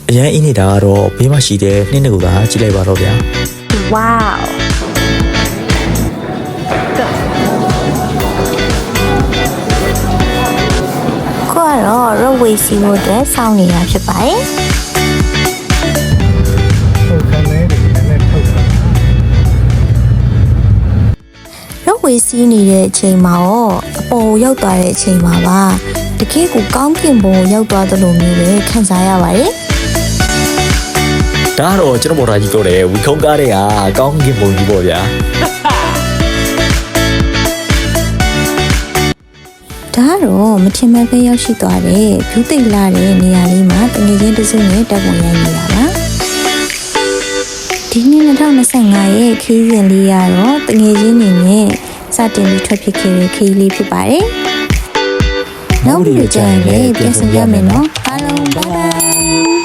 အရင်အင်းနေတာကတော့ဘေးမှာရှိတဲ့နှင်းတွေကိုသာကြည့်လိုက်ပါတော့ဗျာ Wow ကိုကတော့ roadway စီးဖို့အတွက်စောင့်နေတာဖြစ်ပါတယ် roadway စီးနေတဲ့အချိန်မှာတော့အပေါ်ရောက်သွားတဲ့အချိန်မှာပါတကယ်ကိုကောင်းကင်ဘုံရောက်သွားသလိုမျိုးပဲခံစားရပါတယ် ဒါကတော့ကျွန်တော်မော်တာကြီးပြောတယ်ဝီခုံးကားတဲ့ဟာကောင်းကင်ဘုံကြီးပေါ့ဗျာ ဒါကတော့မထင်မှတ်ပဲရောက်ရှိသွားတဲ့ဖြူသိပ်လာတဲ့နေရာလေးမှာတငယ်ချင်းတစုနဲ့တက်ပုံရိုက်နေတာပါဒီနေ့2025ရဲ့ခီးစဉ်လေးကတော့တငယ်ချင်းတွေနဲ့စတင်ပြီးထွက်ဖြစ်ခဲ့တဲ့ခီးလေးဖြစ်ပါတယ်နောက်ပြီးကြရင်လည်းပြန်ဆောင်ရမယ်နော်အားလုံး bye bye